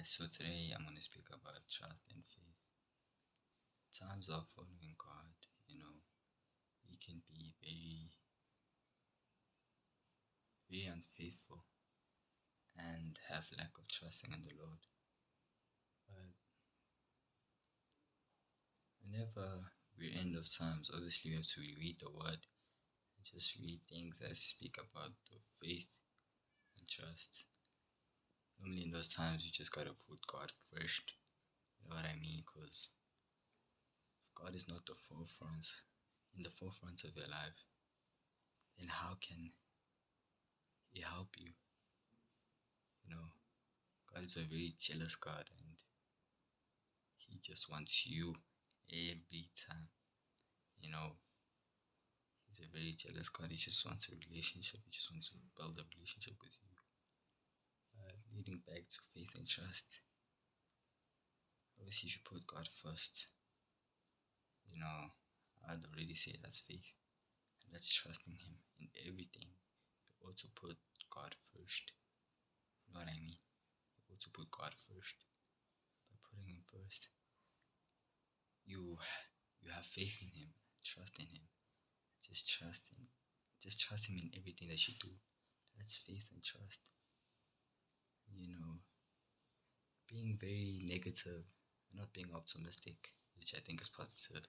Alright, so today I'm going to speak about trust and faith. Times of following God, He can be very, very unfaithful and have lack of trusting in the Lord. But whenever we're in those times, obviously we have to read the Word and just read things that speak about the faith and trust. Normally in those times, you just gotta put God first. You know what I mean? Because if God is not in the forefront of your life, then how can He help you? God is a very jealous God, and He just wants you every time. You know, He's a very jealous God. He just wants a relationship. He just wants to build a relationship with you. Leading back to faith and trust. Obviously, you should put God first. I'd already say that's faith. And that's trusting Him in everything. You also put God first. You know what I mean? You also put God first. By putting Him first, you have faith in Him, trust in Him. Just trust Him. Just trust Him in everything that you do. That's faith and trust. Being very negative, not being optimistic, which I think is positive,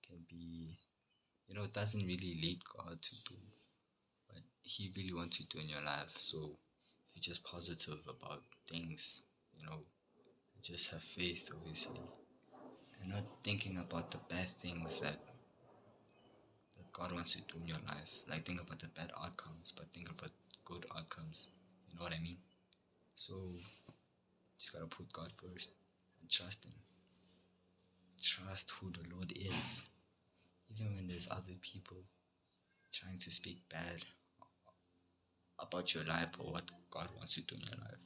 can be, it doesn't really lead God to do what He really wants you to do in your life. So if you're just positive about things, just have faith, obviously, and not thinking about the bad things that God wants you to do in your life. Like, think about the bad outcomes, but think about good outcomes. You know what I mean? So, just gotta put God first and trust Him. Trust who the Lord is. Even when there's other people trying to speak bad about your life or what God wants you to do in your life,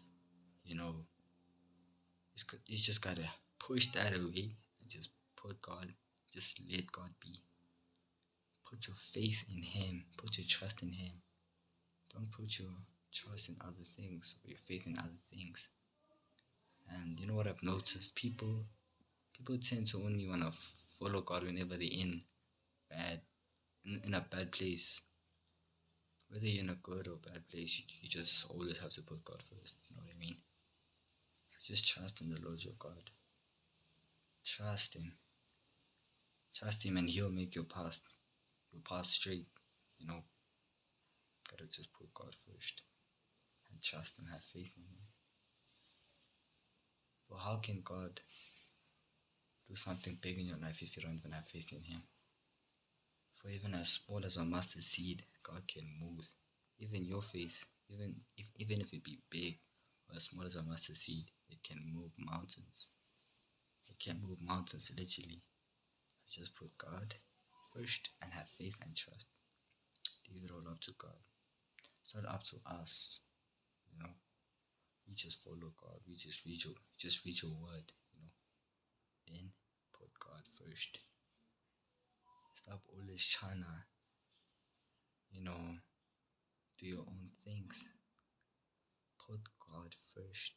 you just gotta push that away and just just let God be. Put your faith in Him. Put your trust in Him. Don't put your trust in other things or your faith in other things. And you know what I've noticed? People tend to only want to follow God whenever they're in a bad place. Whether you're in a good or bad place, you just always have to put God first. You know what I mean? Just trust in the Lord your God. Trust Him. Trust Him, and He'll make your path straight. Gotta just put God first and trust and have faith in Him. For how can God do something big in your life if you don't even have faith in Him? For even as small as a mustard seed, God can move. Even your faith, even if it be big or as small as a mustard seed, it can move mountains. It can move mountains literally. Just put God first and have faith and trust. Leave it all up to God. It's not up to us. We just follow God. We just read your word. Then put God first. Stop always trying to, do your own things. Put God first.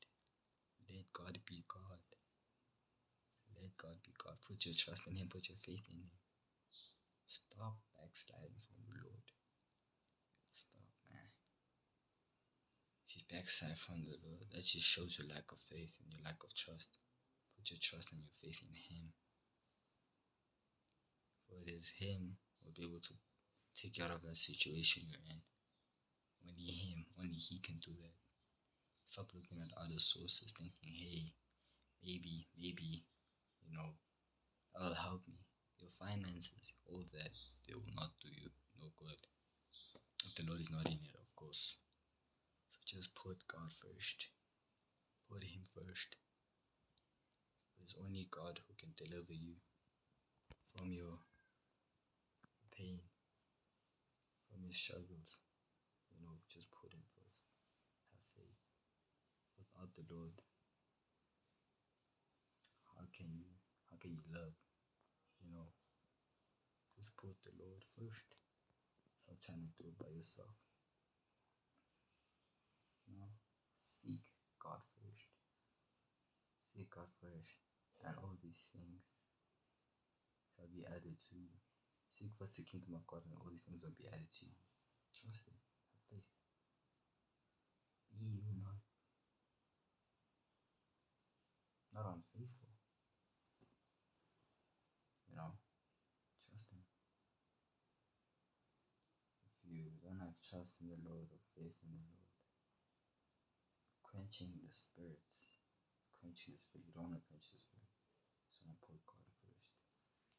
Let God be God. Let God be God. Put your trust in Him. Put your faith in Him. Stop backsliding from the Lord. Stop, man. If you backslide from the Lord, that just shows your lack of faith and your lack of trust. Put your trust and your faith in Him. For it is Him who will be able to take you out of that situation you're in. Only He can do that. Stop looking at other sources thinking, hey, maybe, that'll help me. Your finances, all that, they will not do you no good. If the Lord is not in it, of course. So just put God first. Put Him first. There's only God who can deliver you from your pain, from your struggles. Just put Him first. Have faith. Without the Lord, how can you love? Just put the Lord first. Stop trying to do it by yourself. Seek God first. first, and all these things shall be added to you. Seek first the kingdom of God, and all these things will be added to you. Trust Him. Have faith. Be you not unfaithful. Trust Him. If you don't have trust in the Lord or faith in the Lord, quenching the spirit. You don't want to quench the spirit. So want to put God first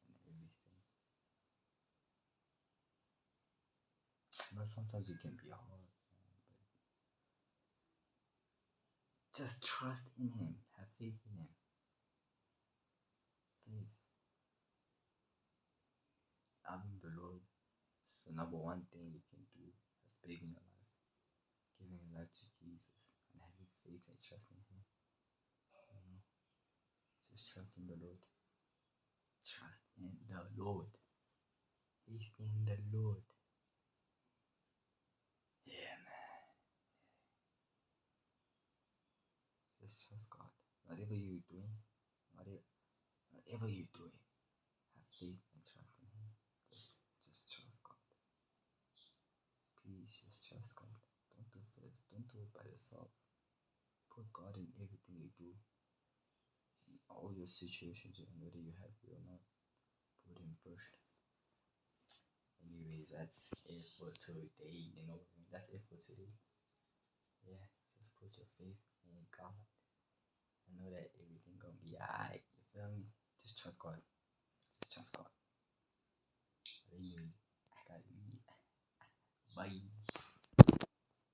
in everything. Sometimes it can be hard, but just trust in Him. Have faith in Him. Faith. Loving the Lord is the number one thing you can do that's big in your life. Giving your life to Jesus and having faith and trust in Him. Just trust in the Lord. Trust in the Lord. Faith in the Lord. Yeah, man. Just trust God. Whatever you're doing, have faith and trust in Him. Just trust God. Please just trust God. Don't do first. Don't do it by yourself. Put God in everything you do. In all your situations, and whether you're happy or not, put Him first. Anyways, that's it for today. That's it for today. Yeah, just put your faith in God. I know that everything gonna be alright. You feel me? Just trust God. Just trust God. Anyway, I gotta leave. Bye.